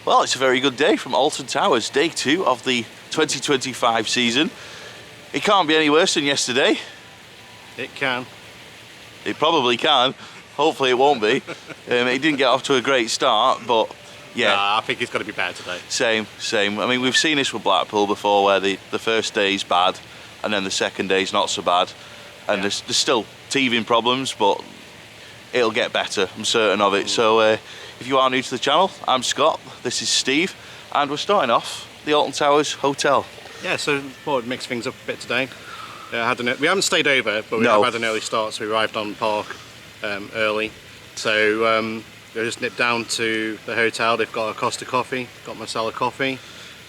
Well, it's a very good day from Alton Towers, day 2 of the 2025 season. It can't be any worse than yesterday. It can. It probably can. Hopefully it won't be. It didn't get off to a great start, but yeah. Nah, I think it's got to be better today. Same. I mean, we've seen this with Blackpool before, where the first day is bad, and then the second day is not so bad. And there's still teething problems, but it'll get better, I'm certain of it. So if you are new to the channel, I'm Scott, this is Steve, and we're starting off the Alton Towers Hotel. Yeah, so thought I'd mix things up a bit today. We haven't stayed over, but we have had an early start, so we arrived on Park early. So we just nipped down to the hotel. They've got a Costa coffee, got myself a coffee,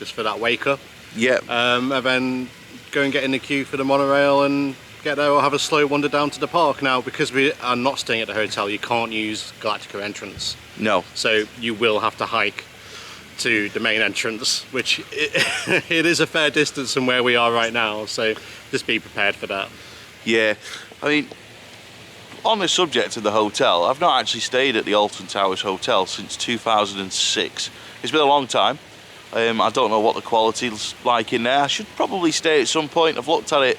just for that wake up. Yep. And then go and get in the queue for the monorail and get there or have a slow wander down to the park. Now, because we are not staying at the hotel, you can't use Galactica entrance. No. So you will have to hike to the main entrance, which it is a fair distance from where we are right now. So just be prepared for that. Yeah, I mean, on the subject of the hotel, I've not actually stayed at the Alton Towers Hotel since 2006. It's been a long time. I don't know what the quality's like in there. I should probably stay at some point. I've looked at it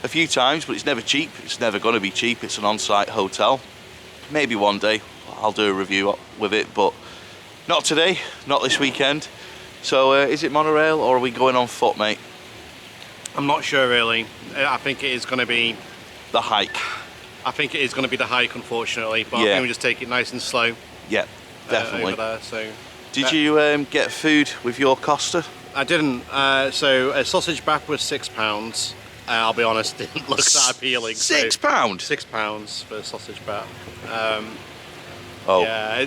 a few times, but it's never cheap. It's never going to be cheap. It's an on-site hotel. Maybe one day I'll do a review with it, but not today, not this weekend. So is it monorail or are we going on foot, mate? I'm not sure really. I think it is going to be the hike. I think it is going to be the hike, unfortunately, but yeah. I think we just take it nice and slow. Yeah, definitely. Over there, so. Did you get food with your Costa? I didn't. So a sausage bap was £6. I'll be honest, it didn't look that appealing. £6? £6 for a sausage bap. Oh. Yeah,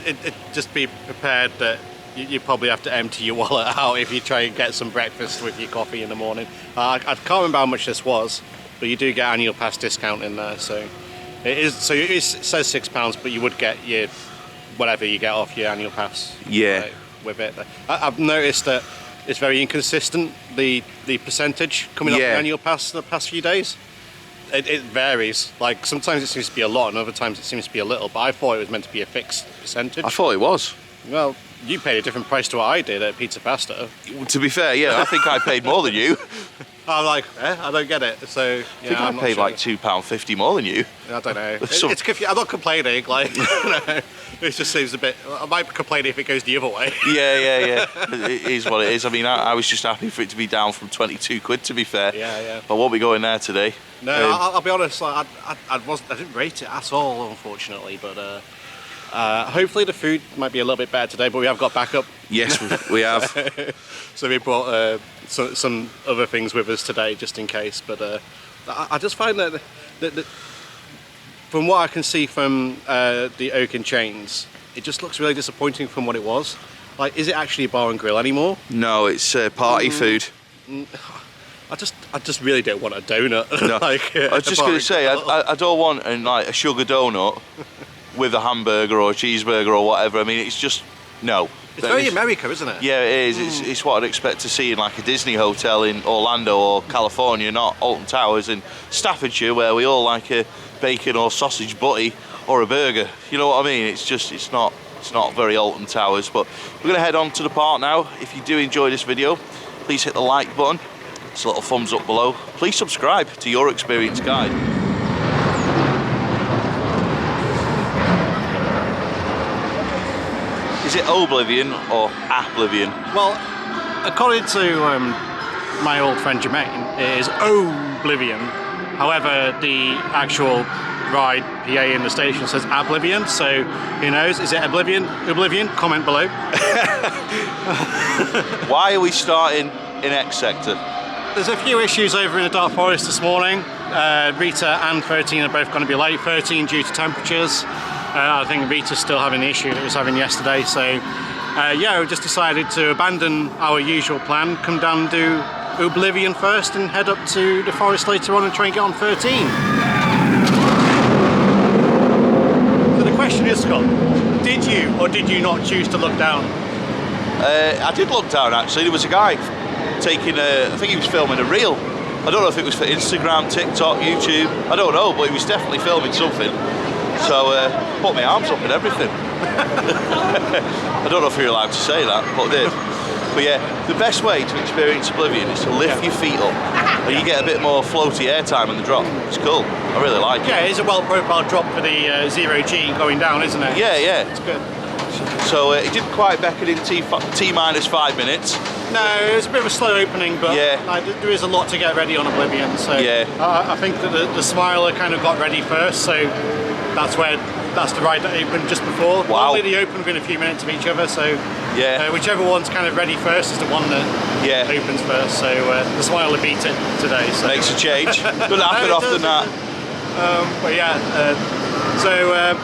just be prepared that you probably have to empty your wallet out if you try and get some breakfast with your coffee in the morning. I can't remember how much this was, but you do get annual pass discount in there, so it says £6, but you would get your whatever you get off your annual pass. Yeah. With it, I've noticed that it's very inconsistent, the percentage coming off the annual pass the past few days. It varies. Like sometimes it seems to be a lot and other times it seems to be a little, but I thought it was meant to be a fixed percentage. I thought it was. Well, you paid a different price to what I did at Pizza Pasta. To be fair, yeah, I think I paid more than you. I'm like, I don't get it. So I think I paid like £2.50 more than you. I don't know. It's confusing. I'm not complaining. Like, it just seems a bit. I might complain if it goes the other way. Yeah. It is what it is. I mean, I was just happy for it to be down from 22 quid. To be fair. Yeah. But won't be going there today. No, I'll be honest. Like, I didn't rate it at all, unfortunately. But hopefully the food might be a little bit better today. But we have got backup. Yes, we have. So we brought some other things with us today, just in case. But I just find that from what I can see from the Oak and Chains, it just looks really disappointing from what it was. Like, is it actually a bar and grill anymore? No, it's party food. I just really don't want a donut. No. I was just going to say, I don't want a sugar donut with a hamburger or a cheeseburger or whatever. I mean, it's just, no. It's very America, isn't it? Yeah, it is. It's what I'd expect to see in like a Disney hotel in Orlando or California, not Alton Towers in Staffordshire, where we all like a bacon or sausage butty or a burger. You know what I mean? It's not very Alton Towers. But we're going to head on to the park now. If you do enjoy this video, please hit the like button. It's a little thumbs up below. Please subscribe to Your Experience Guide. Is it Oblivion or Oblivion? Well, according to my old friend Jermaine, it is Oblivion. However, the actual ride PA in the station says Oblivion, so who knows? Is it Oblivion? Comment below. Why are we starting in X Sector? There's a few issues over in the Dark Forest this morning. Rita and 13 are both going to be late. 13 due to temperatures. I think Rita's still having the issue that it was having yesterday, so yeah, we just decided to abandon our usual plan, come down and do Oblivion first and head up to the forest later on and try and get on 13. So the question is, Scott, did you or did you not choose to look down? I did look down actually. There was a guy taking I think he was filming a reel. I don't know if it was for Instagram, TikTok, YouTube, I don't know, but he was definitely filming something. So put my arms up and everything. I don't know if you're allowed to say that, but I did. But yeah, the best way to experience Oblivion is to lift your feet up, and you get a bit more floaty airtime in the drop. It's cool. I really like it. Yeah, it's a well-profiled drop for the 0G going down, isn't it? Yeah, yeah. It's good. So it didn't quite beckon in T-minus 5 minutes. No, it's a bit of a slow opening, but yeah. like, there is a lot to get ready on Oblivion. So yeah. I think that the Smiler kind of got ready first, so that's the ride that opened just before. Wow. Normally they open within a few minutes of each other, so yeah. Whichever one's kind of ready first is the one that opens first. So the Smiler beat it today. So. Makes a change. Doesn't happen often that. But yeah,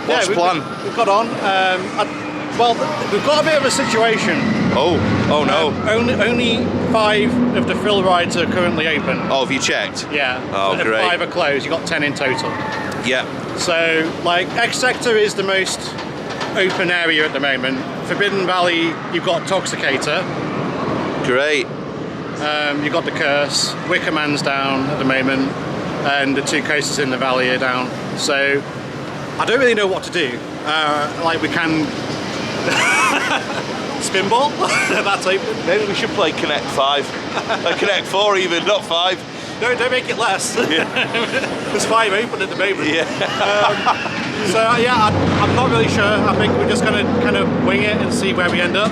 what's the plan? We've got on. Well, we've got a bit of a situation. Oh no. Only 5 of the fill rides are currently open. Oh, have you checked? Yeah. Oh, and great. 5 are closed. You've got 10 in total. Yeah. So, like, X Sector is the most open area at the moment. Forbidden Valley, you've got Toxicator. Great. You've got the Curse. Wicker Man's down at the moment, and the 2 coasters in the valley are down. So, I don't really know what to do. Like, we can Spinball, that's open. Maybe we should play Connect 5. Connect 4 even, not 5. No, don't make it less. Yeah. There's 5 open at the moment. Yeah. So yeah, I'm not really sure. I think we're just gonna kind of wing it and see where we end up.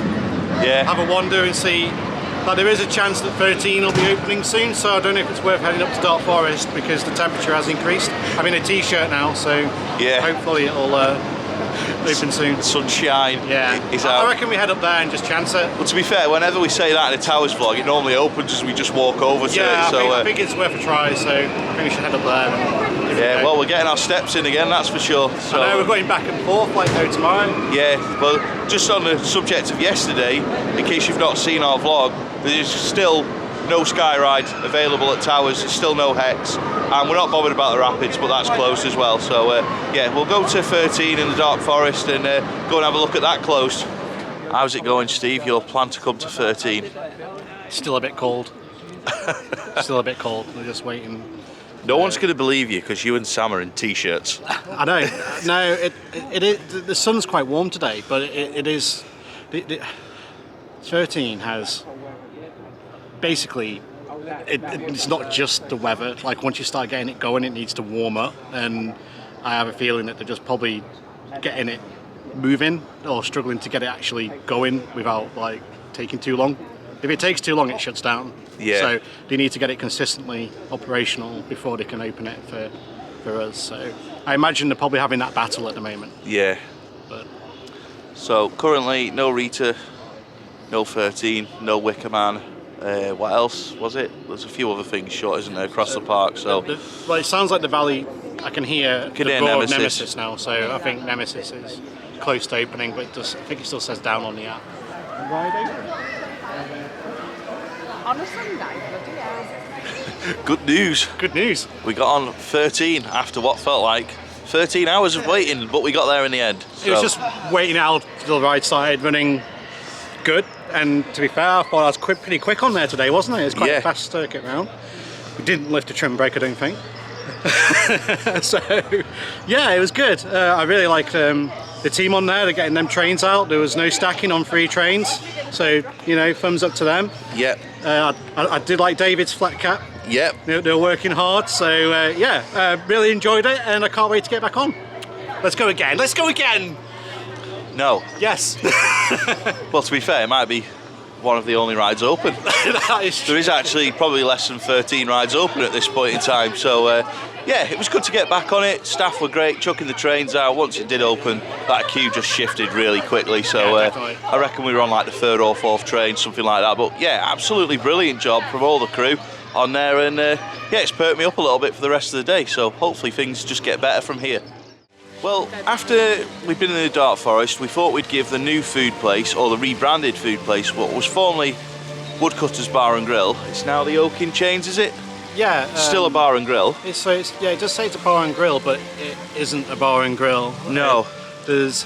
Yeah. Have a wander and see. But there is a chance that 13 will be opening soon, so I don't know if it's worth heading up to Dark Forest because the temperature has increased. I'm in a t-shirt now, so yeah. Hopefully it'll open soon. Sunshine. Yeah. Is out. I reckon we head up there and just chance it. Well, to be fair, whenever we say that in a Towers vlog, it normally opens as we just walk over to it. So I think it's worth a try, so I think we should head up there. And yeah, well, we're getting our steps in again, that's for sure. So, I know, we're going back and forth like no tomorrow. Yeah, well, just on the subject of yesterday, in case you've not seen our vlog, there's still no sky ride available at Towers, there's still no Hex, and we're not bothered about the Rapids, but that's closed as well. So yeah, we'll go to 13 in the Dark Forest and go and have a look at that closed. How's it going, Steve? Your plan to come to 13? Still a bit cold. Still a bit cold. We're just waiting. No one's going to believe you because you and Sam are in t-shirts. I know. No, it is. The sun's quite warm today, but it is. 13 has basically. It's not just the weather. Like once you start getting it going, it needs to warm up, and I have a feeling that they're just probably getting it moving or struggling to get it actually going without like taking too long. If it takes too long, it shuts down. Yeah. So they need to get it consistently operational before they can open it for us. So I imagine they're probably having that battle at the moment. Yeah. But so currently no Rita, no 13, no Wicker Man. What else was it? There's a few other things short, isn't there, across the park? So well, it sounds like the valley. I can hear the roar of Nemesis now. So I think Nemesis is close to opening, but I think it still says down on the app. Ride open. On a Sunday, bloody hell. Good news. Good news. We got on 13 after what felt like 13 hours of waiting, but we got there in the end. It was just waiting out till the ride started running good. And to be fair, I thought I was pretty quick on there today, wasn't it? It was quite a fast circuit round. We didn't lift a trim brake, I don't think. So, yeah, it was good. I really liked the team on there. They're getting them trains out. There was no stacking on 3 trains. So, you know, thumbs up to them. Yep. I did like David's flat cap. Yep. They were working hard. So, really enjoyed it. And I can't wait to get back on. Let's go again. Let's go again. No. Yes. Well, to be fair, it might be one of the only rides open. That is true. There is actually probably less than 13 rides open at this point in time. So, yeah, it was good to get back on it. Staff were great, chucking the trains out. Once it did open, that queue just shifted really quickly. So I reckon we were on like the 3rd or 4th train, something like that. But yeah, absolutely brilliant job from all the crew on there. And yeah, it's perked me up a little bit for the rest of the day. So hopefully things just get better from here. Well, after we've been in the Dark Forest, we thought we'd give the new food place, or the rebranded food place, what was formerly Woodcutter's Bar and Grill. It's now the Oak in Chains, is it? Yeah. Still a bar and grill. It does say it's a bar and grill, but it isn't a bar and grill. No. There's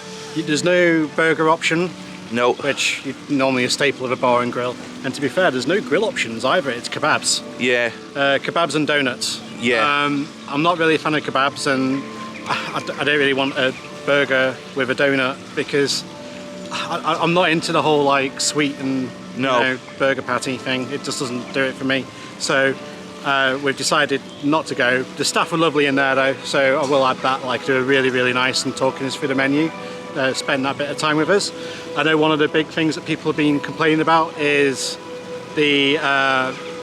no burger option. No. Which is normally a staple of a bar and grill. And to be fair, there's no grill options either. It's kebabs. Yeah. Kebabs and donuts. Yeah. I'm not really a fan of kebabs, and I don't really want a burger with a donut because I'm not into the whole like sweet and burger patty thing. It just doesn't do it for me. So we've decided not to go. The staff were lovely in there though, so I will add that. Like, they were really, really nice and talking us through the menu. Spend that bit of time with us. I know one of the big things that people have been complaining about is the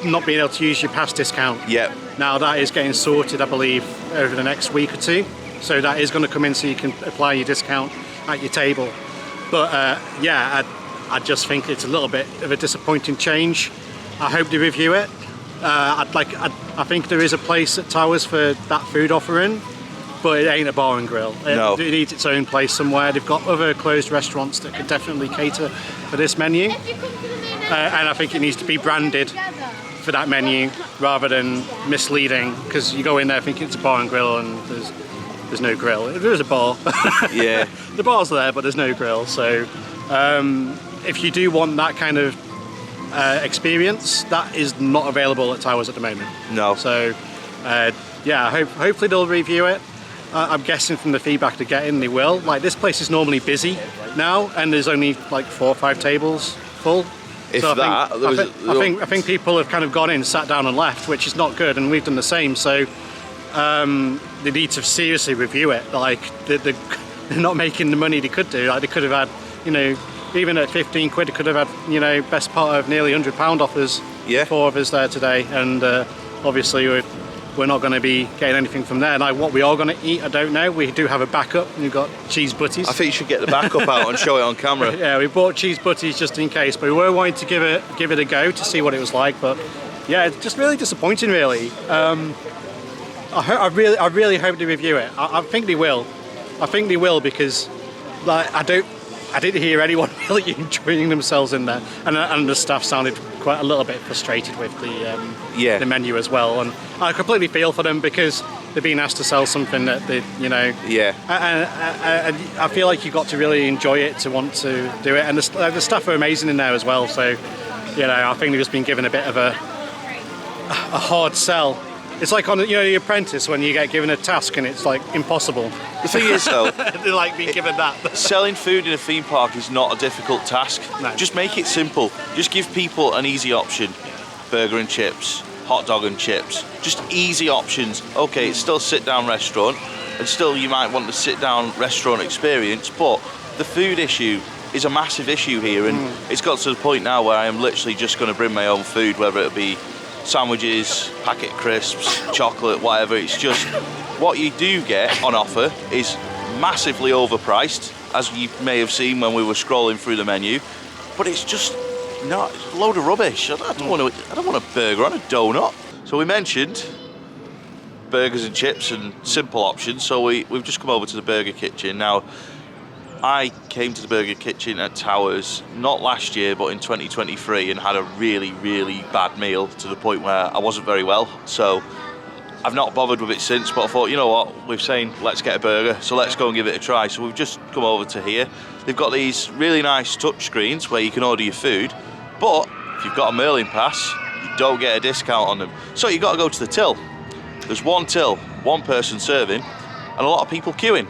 not being able to use your pass discount. Yep. Now that is getting sorted, I believe, over the next week or two. So that is going to come in, so you can apply your discount at your table. But I just think it's a little bit of a disappointing change. I hope they review it. I think there is a place at Towers for that food offering, but it ain't a bar and grill. No. It needs its own place somewhere. They've got other closed restaurants that could definitely cater for this menu. And I think it needs to be branded for that menu rather than misleading, because you go in there thinking it's a bar and grill and there's no grill. There is a bar. Yeah. The bar's there, but there's no grill. So if you do want that kind of experience, that is not available at Towers at the moment. No. So hopefully they'll review it. I'm guessing from the feedback they're getting, they will. Like, this place is normally busy now, and there's only like 4 or 5 tables full. If So that, I think people have kind of gone in, sat down and left, which is not good, and we've done the same. So they need to seriously review it. Like, they're not making the money they could do. Like, they could have had, even at 15 quid, they could have had, best part of nearly £100 offers. Yeah. 4 of us there today, and obviously we're not going to be getting anything from there. Now, what we are going to eat, I don't know. We do have a backup. We've got cheese butties. I think you should get the backup out and show it on camera. Yeah, we bought cheese butties just in case, but we were wanting to give it a go to see what it was like. But yeah, it's just really disappointing, really. I really hope they review it. I think they will. I think they will, because like I didn't hear anyone really enjoying themselves in there, and the staff sounded quite a little bit frustrated with the menu as well. And I completely feel for them, because they're being asked to sell something that they, Yeah. and I feel like you've got to really enjoy it to want to do it. And the staff are amazing in there as well. So, I think they've just been given a bit of a hard sell. It's like on The Apprentice, when you get given a task and it's like impossible. The thing is, though, They're like being given that. selling food in a theme park is not a difficult task. No. Just make it simple. Just give people an easy option. Burger and chips, hot dog and chips. Just easy options. Okay, it's still a sit-down restaurant, and still you might want the sit-down restaurant experience, but the food issue is a massive issue here, and it's got to the point now where I am literally just going to bring my own food, whether it be sandwiches, packet crisps, chocolate, whatever. It's just what you do get on offer is massively overpriced, as you may have seen when we were scrolling through the menu. But it's just not a load of rubbish. I don't want a burger on a donut. So we mentioned burgers and chips and simple options. So we've just come over to the Burger Kitchen now. I came to the Burger Kitchen at Towers not last year but in 2023 and had a really, really bad meal to the point where I wasn't very well. So I've not bothered with it since, but I thought, you know what, we're saying let's get a burger, so let's go and give it a try. So we've just come over to here. They've got these really nice touch screens where you can order your food, but if you've got a Merlin pass, you don't get a discount on them. So you've got to go to the till. There's one till, one person serving, and a lot of people queuing,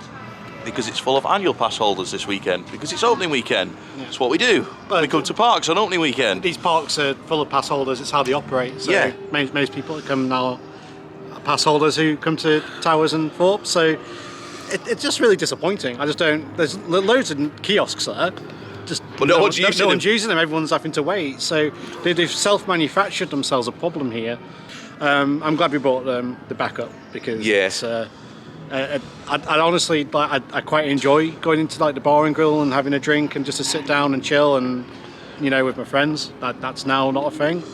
because it's full of annual pass holders this weekend, because it's opening weekend. Yeah. It's what we do. Well, we come to parks on opening weekend. These parks are full of pass holders. It's how they operate. So Yeah. most people that come now are pass holders who come to Towers and Thorpe. So it's just really disappointing. I just don't. There's loads of kiosks there. Just But no one's using them. one's using them. Everyone's having to wait. So they've self-manufactured themselves a problem here. I'm glad we brought the backup, because Yes. I honestly, like, I quite enjoy going into like the bar and grill and having a drink and just to sit down and chill and with my friends. That's now not a thing.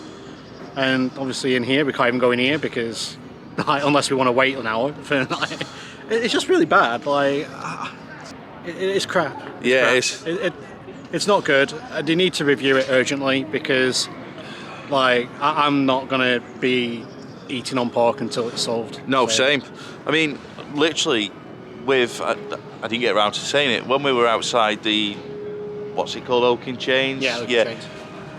And obviously in here we can't even go in here because unless we want to wait an hour for it's just really bad. Like it's crap. Yeah, crap. It's not good. They need to review it urgently, because like I'm not gonna be eating on pork until it's solved. No, So- same. I mean, literally, I didn't get around to saying it, when we were outside the, what's it called, Oaken Chains? Yeah, Oaken Chains.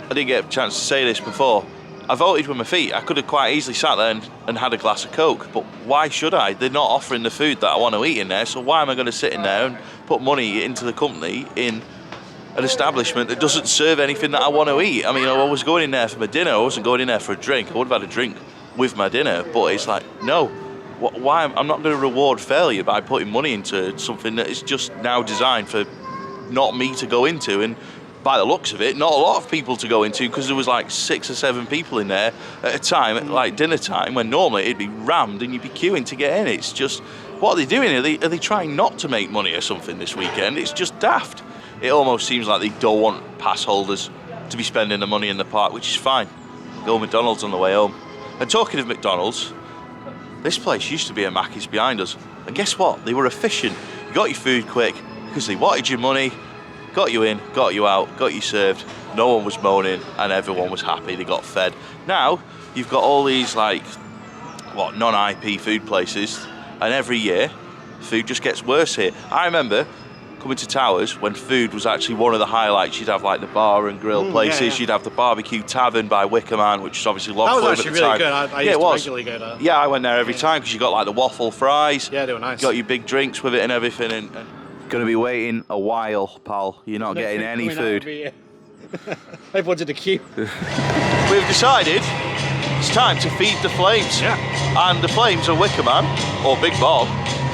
I didn't get a chance to say this before. I voted with my feet. I could have quite easily sat there and had a glass of Coke, but why should I? They're not offering the food that I want to eat in there, so why am I going to sit in there and put money into the company in an establishment that doesn't serve anything that I want to eat? I mean, I was going in there for my dinner, I wasn't going in there for a drink. I would have had a drink with my dinner, but it's like, no. Why? I'm not going to reward failure by putting money into something that is just now designed for not me to go into, and by the looks of it, not a lot of people to go into, because there was like 6 or 7 people in there at a time, at like dinner time, when normally it'd be rammed and you'd be queuing to get in. It's just, what are they doing? Are they trying not to make money or something this weekend? It's just daft. It almost seems like they don't want pass holders to be spending the money in the park, which is fine. Go McDonald's on the way home. And talking of McDonald's, this place used to be a Mackey's behind us. And guess what? They were efficient. You got your food quick because they wanted your money. Got you in, got you out, got you served. No one was moaning and everyone was happy. They got fed. Now you've got all these like non-IP food places, and every year food just gets worse here. I remember coming to Towers when food was actually one of the highlights. You'd have like the bar and grill places. You'd have the barbecue tavern by Wicker Man, which is obviously log flume at the time. That was actually really good. I used to regularly go there. Yeah, I went there every time because you got like the waffle fries. Yeah, they were nice. You got your big drinks with it and everything. And going to be waiting a while, pal. You're not getting any food. Everyone's in the queue. We've decided it's time to feed the flames. Yeah. And the flames of Wicker Man, or Big Bob,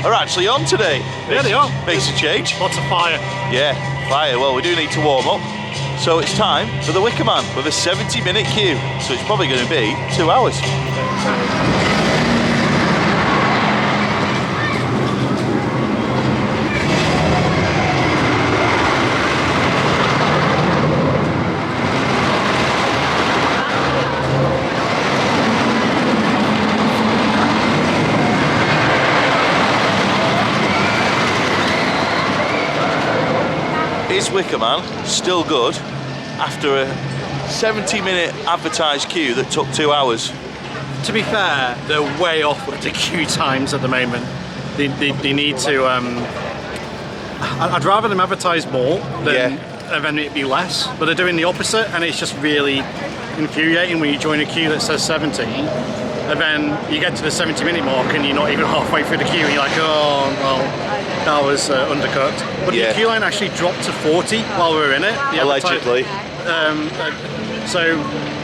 are actually on today. Yeah, they are. Makes a change. Lots of fire. Yeah, fire. Well, we do need to warm up. So it's time for the Wicker Man with a 70-minute queue. So it's probably going to be 2 hours. Is Wicker Man still good after a 70-minute advertised queue that took 2 hours? To be fair, they're way off with the queue times at the moment. They need to. I'd rather them advertise more than then it be less, but they're doing the opposite, and it's just really infuriating when you join a queue that says 70, and then you get to the 70-minute mark and you're not even halfway through the queue, and you're like, oh, well, that was undercooked. But the queue line actually dropped to 40 while we were in it. Allegedly. So,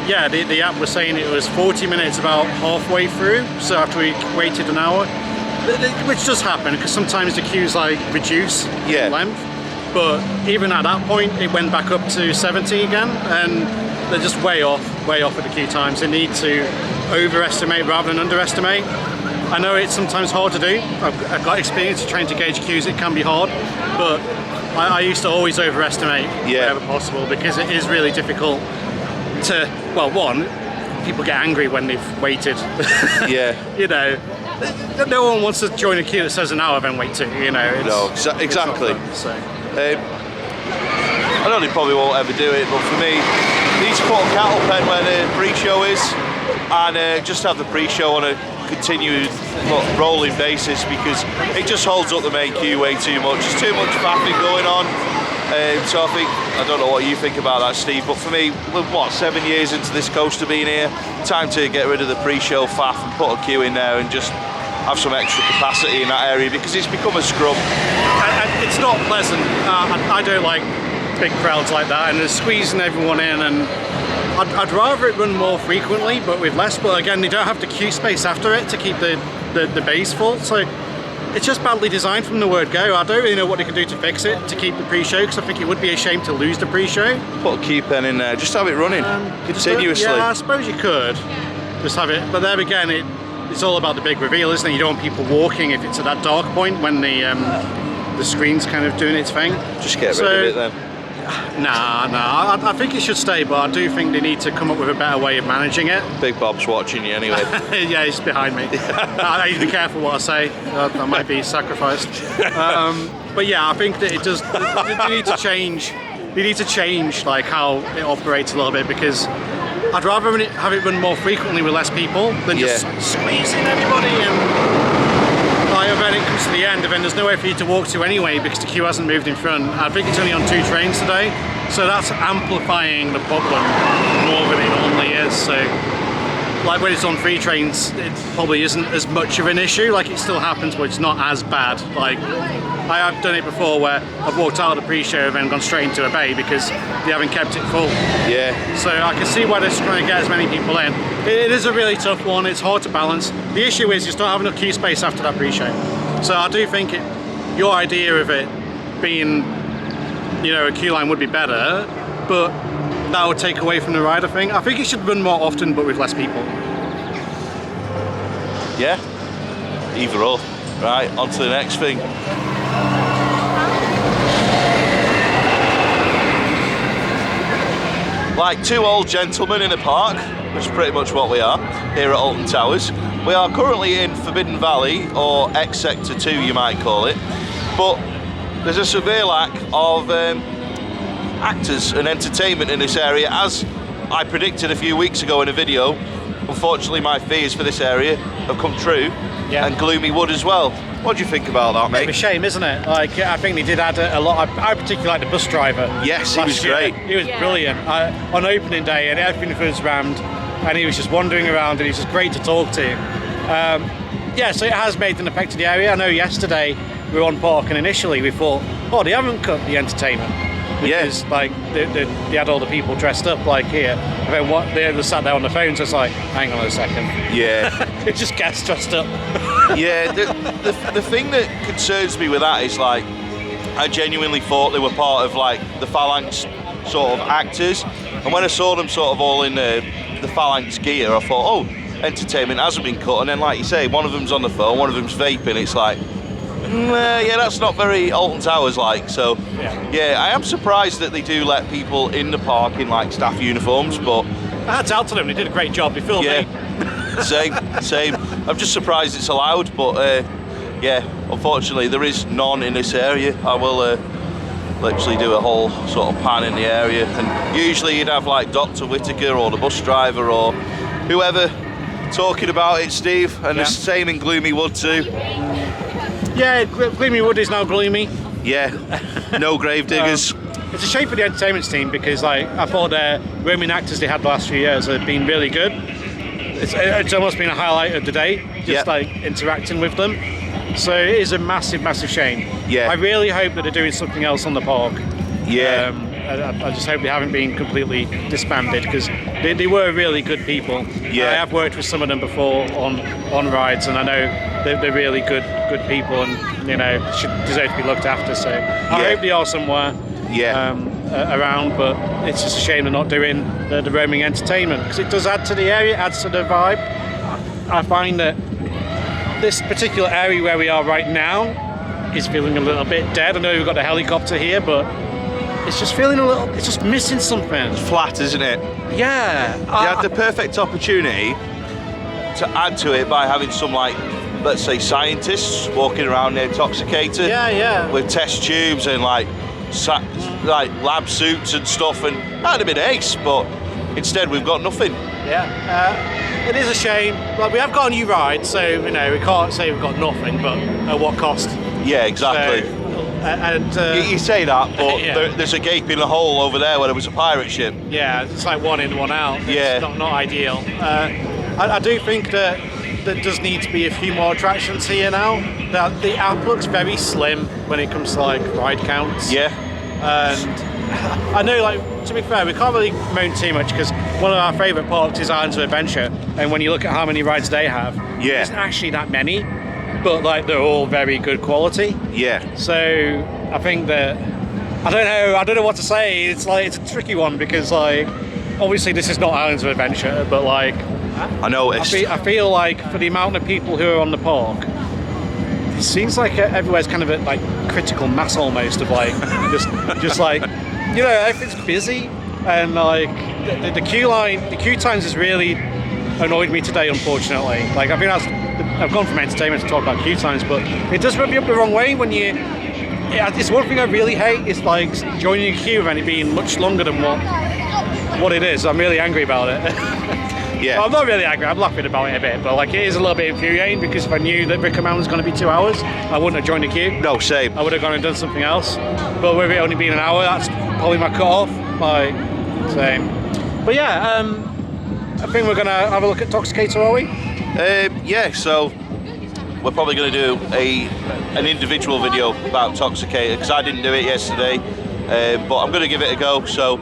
yeah, the app was saying it was 40 minutes about halfway through, so after we waited an hour, which does happen because sometimes the queues like reduce in length, but even at that point it went back up to 70 again, and they're just way off with the queue times. They need to overestimate rather than underestimate. I know it's sometimes hard to do. I've got experience trying to gauge queues. It can be hard, but I used to always overestimate wherever possible, because it is really difficult to, well, one, people get angry when they've waited. Yeah. You know, no one wants to join a queue that says an hour then wait 2, you know. No, exactly. So. I know they probably won't ever do it, but for me, they need to put a cattle pen where the pre-show is, and just have the pre-show on a continued rolling basis, because it just holds up the main queue way too much. There's too much faffing going on. So I don't know what you think about that, Steve, but for me, what, 7 years into this coaster being here, time to get rid of the pre-show faff and put a queue in there and just have some extra capacity in that area, because it's become a scrub. It's not pleasant. I don't like big crowds like that, and they're squeezing everyone in, and I'd rather it run more frequently but with less, but again, they don't have the queue space after it to keep the bays full, so it's just badly designed from the word go. I don't really know what they can do to fix it, to keep the pre-show, because I think it would be a shame to lose the pre-show. Put a queue pen in there, just have it running continuously. Yeah, I suppose you could just have it, but there again, it's all about the big reveal, isn't it? You don't want people walking if it's at that dark point when the screen's kind of doing its thing. Just get rid of it then. Nah, I think it should stay, but I do think they need to come up with a better way of managing it. Big Bob's watching you anyway. Yeah, he's behind me. I need to be careful what I say. I might be sacrificed. But yeah, I think that it does. They need to change. They need to change like how it operates a little bit, because I'd rather have it run more frequently with less people than just squeezing everybody and. When it comes to the end, and then there's nowhere for you to walk to anyway because the queue hasn't moved in front. I think it's only on 2 trains today, so that's amplifying the problem more than it normally is. So like when it's on free trains, it probably isn't as much of an issue. Like it still happens, but it's not as bad. Like I have done it before where I've walked out of the pre-show and then gone straight into a bay because they haven't kept it full. Yeah. So I can see why they're trying to get as many people in. It is a really tough one. It's hard to balance. The issue is you still have enough queue space after that pre-show. So I do think your idea of it being, you know, a queue line would be better, but that would take away from the rider thing. I think it should run more often, but with less people. Yeah. Either or. Right, on to the next thing. Like two old gentlemen in a park, which is pretty much what we are here at Alton Towers. We are currently in Forbidden Valley, or X Sector 2 you might call it, but there's a severe lack of actors and entertainment in this area, as I predicted a few weeks ago in a video. Unfortunately, my fears for this area have come true, and Gloomy Wood as well. What do you think about that, mate? It's a shame, isn't it? Like, I think they did add a lot. I particularly like the bus driver. Yes, he was great. He was brilliant. On opening day, and everything was rammed, and he was just wandering around, and he was just great to talk to. Yeah, so it has made an effect to the area. I know yesterday we were on park, and initially we thought, oh, they haven't cut the entertainment. Because like they had all the people dressed up like here, and then what they just sat there on the phones. So it's like, hang on a second. Yeah. It's just guests dressed up. Yeah. The thing that concerns me with that is like, I genuinely thought they were part of like the Phalanx sort of actors, and when I saw them sort of all in the Phalanx gear, I thought, oh, entertainment hasn't been cut. And then, like you say, one of them's on the phone, one of them's vaping. It's like, yeah, that's not very Alton Towers like. So yeah, I am surprised that they do let people in the park in like staff uniforms, but I had to tell them they did a great job. They filmed me. Same. I'm just surprised it's allowed, but yeah, unfortunately there is none in this area. I will literally do a whole sort of pan in the area, and usually you'd have like Dr. Whittaker or the bus driver or whoever talking about it, Steve, and the same in Gloomy Wood too. Yeah, Gloomy Wood is now gloomy. Yeah, no grave diggers. It's a shame for the entertainment team because like I thought the roaming actors they had the last few years have been really good. It's almost been a highlight of the day, just like interacting with them. So it is a massive, massive shame. Yeah. I really hope that they're doing something else on the park. Yeah. I just hope they haven't been completely disbanded because they were really good people. Yeah. I have worked with some of them before on rides, and I know they're really good people, and you know should deserve to be looked after. So I hope they are somewhere around, but it's just a shame they're not doing the roaming entertainment because it does add to the area, adds to the vibe. I find that this particular area where we are right now is feeling a little bit dead. I know we've got the helicopter here, but it's just feeling a little, it's just missing something. It's flat, isn't it? Yeah. You had the perfect opportunity to add to it by having some, like, let's say scientists walking around the intoxicator with test tubes and like lab suits and stuff, and that'd have been ace, but instead we've got nothing. It is a shame. Like, we have got a new ride, so you know we can't say we've got nothing, but at what cost? Yeah, exactly. So, and you say that, but there's a gaping hole over there where there was a pirate ship. Yeah, it's like one in, one out. It's not ideal. I do think that there does need to be a few more attractions here now. That the app looks very slim when it comes to like ride counts. Yeah. And I know, like, to be fair, we can't really moan too much because one of our favourite parks is Islands of Adventure, and when you look at how many rides they have, there isn't actually that many, but like they're all very good quality. Yeah. So I think that I don't know what to say. It's like it's a tricky one because like obviously this is not Islands of Adventure, but like I noticed. I feel like for the amount of people who are on the park, it seems like everywhere's kind of at like critical mass almost of like just like, you know, everything's busy, and like the queue times has really annoyed me today, unfortunately. Like I think I've gone from entertainment to talk about queue times, but it does rub you up the wrong way when you. It's one thing I really hate is like joining a queue and it being much longer than what it is. I'm really angry about it. Yeah. Well, I'm not really angry, I'm laughing about it a bit, but like it is a little bit infuriating because if I knew that Wicker Man was going to be 2 hours, I wouldn't have joined the queue. No, same. I would have gone and done something else. But with it only being an hour, that's probably my cut-off. Like, same. But yeah, I think we're going to have a look at Toxicator, are we? Yeah, so we're probably going to do an individual video about Toxicator because I didn't do it yesterday, but I'm going to give it a go. So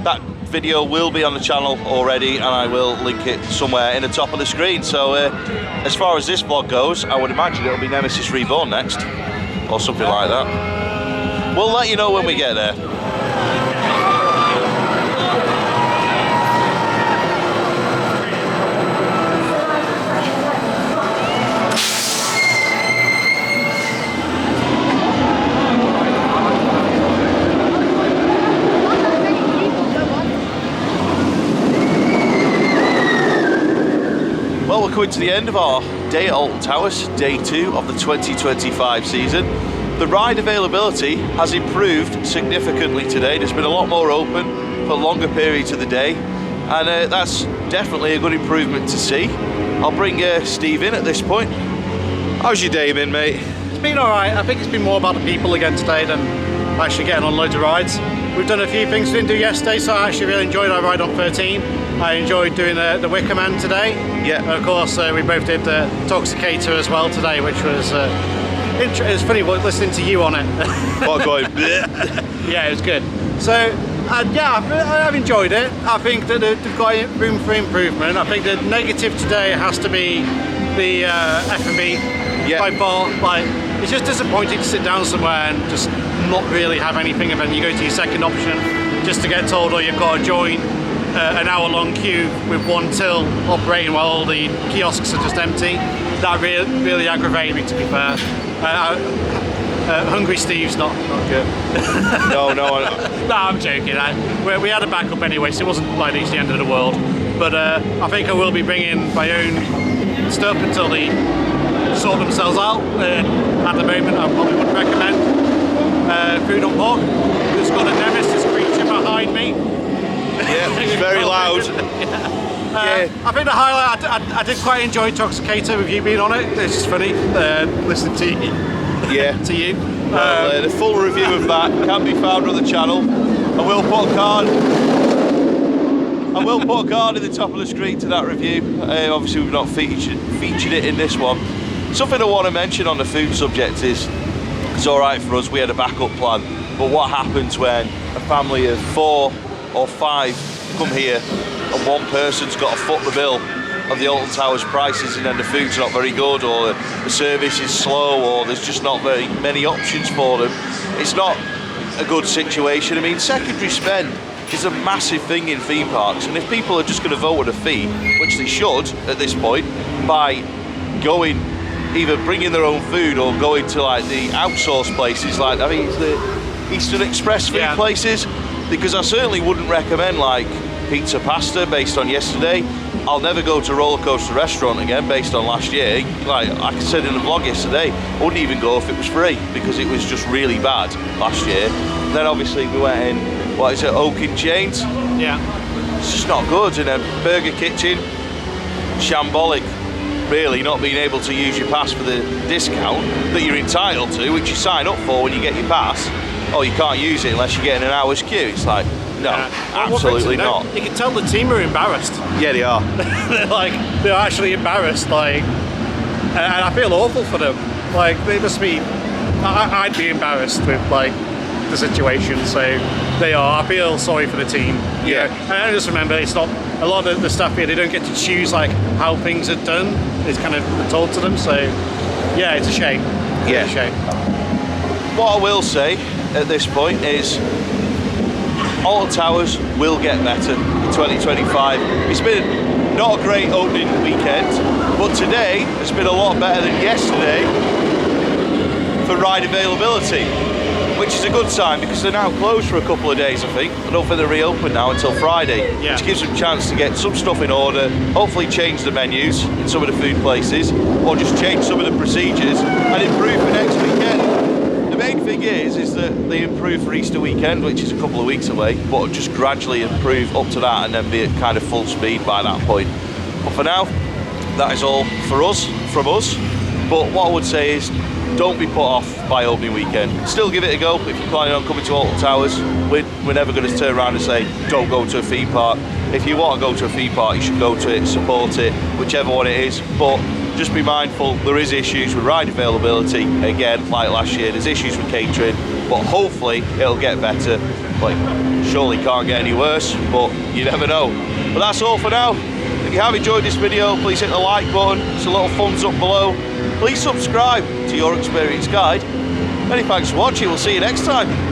that video will be on the channel already, and I will link it somewhere in the top of the screen. So as far as this vlog goes, I would imagine it'll be Nemesis Reborn next, or something like that. We'll let you know when we get there. Well, we're coming to the end of our day at Alton Towers, day 2 of the 2025 season. The ride availability has improved significantly today. There's been a lot more open for longer periods of the day, and that's definitely a good improvement to see. I'll bring Steve in at this point. How's your day been, mate? It's been alright. I think it's been more about the people again today than actually getting on loads of rides. We've done a few things we didn't do yesterday, so I actually really enjoyed our ride on 13. I enjoyed doing the Wicker Man today. Yeah. And of course, we both did the Toxicator as well today, which was it was funny listening to you on it. What going? Yeah, it was good. So yeah, I've enjoyed it. I think that they've got room for improvement. I think the negative today has to be the F&B. Yeah. By far, like, it's just disappointing to sit down somewhere and just not really have anything, and then you go to your second option just to get told, oh, you've got to join an hour-long queue with one till operating while all the kiosks are just empty. That really aggravated me, to be fair. Hungry Steve's not good. No. No, I'm joking. We had a backup anyway, so it wasn't like it's the end of the world. But I think I will be bringing my own stuff until they sort themselves out. At the moment, I probably wouldn't recommend food on pork. There's got a Nemesis creature behind me. Yeah, it's very loud. I think the highlight, I did quite enjoy Toxicator with you being on it. It's just funny listening to you. Yeah. To you. Well, the full review of that can be found on the channel. I will put a card in the top of the screen to that review. Obviously we've not featured it in this one. Something I want to mention on the food subject is, it's alright for us, we had a backup plan, but what happens when a family of 4 or 5 come here and one person's got to foot the bill of the Alton Towers prices, and then the food's not very good, or the service is slow, or there's just not very many options for them? It's not a good situation. I mean, secondary spend is a massive thing in theme parks, and if people are just going to vote with a fee, which they should at this point, by going, either bringing their own food or going to like the outsourced places, like, I mean, it's the Eastern Express food places, because I certainly wouldn't recommend like pizza pasta based on yesterday. I'll never go to Roller Coaster Restaurant again based on last year. Like I said in the vlog yesterday, I wouldn't even go if it was free, because it was just really bad last year. Then obviously we went in, what is it, Oak and Chains? Yeah. It's just not good. And then Burger Kitchen, shambolic. Really, not being able to use your pass for the discount that you're entitled to, which you sign up for when you get your pass. Oh, you can't use it unless you get in an hour's queue. It's like, no, absolutely not. You can tell the team are embarrassed. Yeah, they are. they're actually embarrassed, like, and I feel awful for them. Like, they must be, I'd be embarrassed with like the situation, so they are. I feel sorry for the team. Yeah. And I just remember, it's not, a lot of the stuff here, they don't get to choose like how things are done. It's kind of told to them, so yeah, it's a shame. Yeah. It's a shame. What I will say at this point is Alton Towers will get better in 2025. It's been not a great opening weekend, but today has been a lot better than yesterday for ride availability, which is a good sign, because they're now closed for a couple of days, I think. I don't think they're reopened now until Friday, which gives them a chance to get some stuff in order, hopefully change the menus in some of the food places, or just change some of the procedures and improve for next weekend. The main thing is that they improve for Easter weekend, which is a couple of weeks away, but just gradually improve up to that and then be at kind of full speed by that point. But for now, that is all for us, from us. But what I would say is, don't be put off by opening weekend. Still give it a go if you're planning on coming to Alton Towers. We're never going to turn around and say, don't go to a theme park. If you want to go to a theme park, you should go to it, support it, whichever one it is. But just be mindful, there is issues with ride availability. Again, like last year, there's issues with catering, but hopefully it'll get better. Like, surely can't get any worse, but you never know. But that's all for now. If you have enjoyed this video, please hit the like button. It's a little thumbs up below. Please subscribe to Your Experience Guide. Many thanks for watching. We'll see you next time.